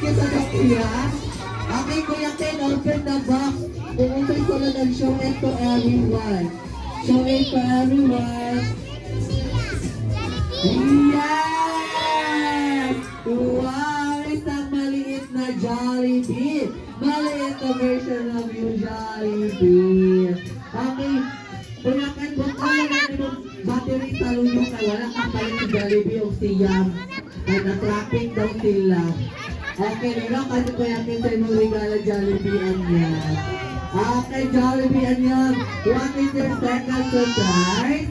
you sa kuya. Okay, Kuya Ken, open the box. Pumuntoy ko na show it to everyone. Show it to everyone. Yes! Wow! Isang maliit na Jollibee. Maliit na version of yung Jollibee. Okay. Kuya Ken, buksan na natin yung battery sa luyo kaya wala kang palit si Jollibee o si Yam. Ay, na-traffic daw sila. Okay, nila kasi Kuya Ken sa imong regalo Jollibee and Yam. Okay, Jollibee and Yam. What is your second surprise?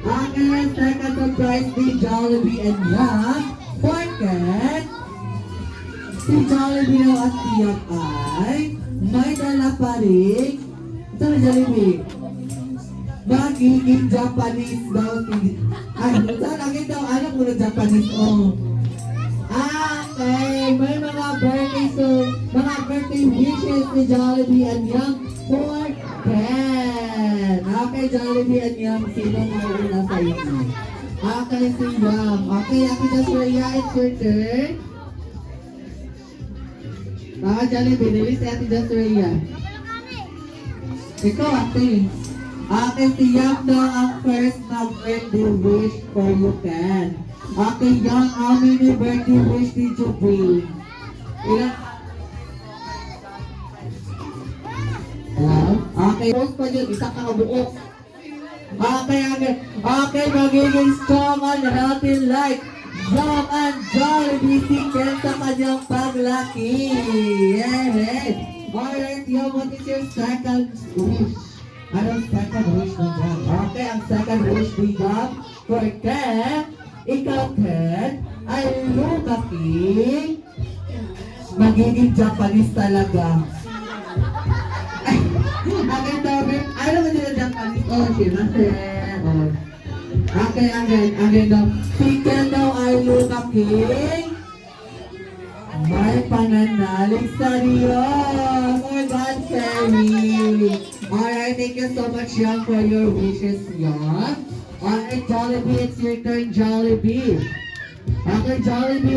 Okay, yung second surprise ni Jollibee and Yam. Forget, si Jollibee daw at si Yam ay may dala pa rin. Ito na Jollibee. Magiging Japanese daw si... Ay, saan lagi daw anak mo na Japanese? Oh. Okay, may mga birthday mga birthday wishes ni Jollibee and Yam for Ken. Okay, Jollibee and Yam, sino mauna sa inyo? Okay, si Yam. Okay, Ate Jasraya, it's your turn. Baka Jollibee, nilis si Ate Jasraya. Ikaw, Ate. Okay, si Yam daw ang first mag-birthday wish for you, Ken. Okay, Yam, how many birthday wish did you bring? Ilan? Hello? Okay, post pa yun, isa ka kabuok. Okay, magiging strong and healthy life. Yam and Jollibee si Ken sa kanyang paglaki. Yay! Alright, Yam, what is your second wish? Anong second wish mo dyan? Okay, ang second wish ni Yam for Ken, ikaw Ken, ay lumaki, magiging Japanese talaga. Ay, akin sabi, ay naman sila Japanese. Oh, sinase. Oh. Okay, again daw. Si Ken daw ay lumaki, may pananalig sa Diyos. Oh God, Terry. Alright, thank you so much, Yam, for your wishes, Yam. Alright, Jollibee, it's your turn, Jollibee. Okay, Jollibee,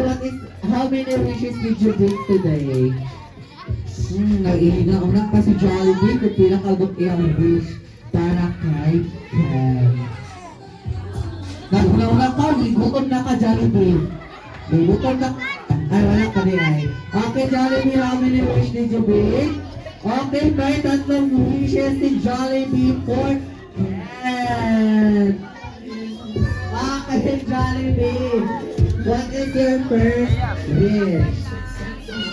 how many wishes did you bring today? Nag-iina pa si Jollibee kung pinakabot iyang wish para kay Ken. Nag-una ka, libuton na ka, Jollibee. Libuton na ka. Ay, wala pa rin ay. Okay, Jollibee, how many wishes did you bring? Okay, may tatlong wishes si Jollibee for Ken. Okay, Jollibee, what is your first wish?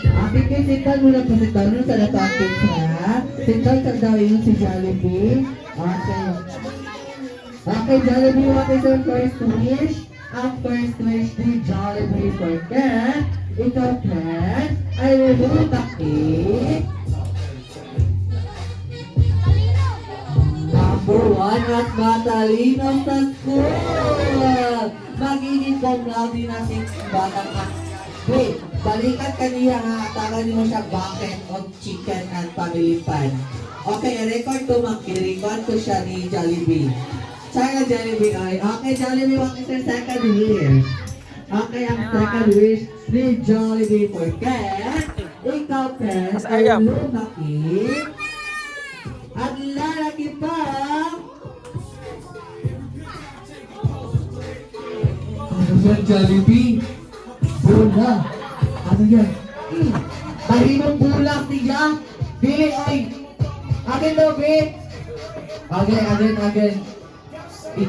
Okay, kaya sintal mo na po si Tano sa natapin ha? Sintal sa daw yun si Jollibee. Okay. Okay, Jollibee, what is your first wish? Ang first wish ni Jollibee for Ken, ikaw Ken, ay lumaki. Number 1 at matalino sa school. Magiging cum laude na si batang ka. Wait, balikan kaniya ha. Atakan mo siya bucket of chicken and family pan. Okay, record to record ko siya ni Jollibee. Sana Jollibee ay. Okay, Jollibee, what is your second wish? Okay, ang second wish ni Jollibee for Ken. Ikaw, Ken, ay lumaki. At lalaki pa. Ano yan, Jollibee? Bula. Ano yan? Talinong bulak niya. Bili, ay. Akin daw, babe. Again.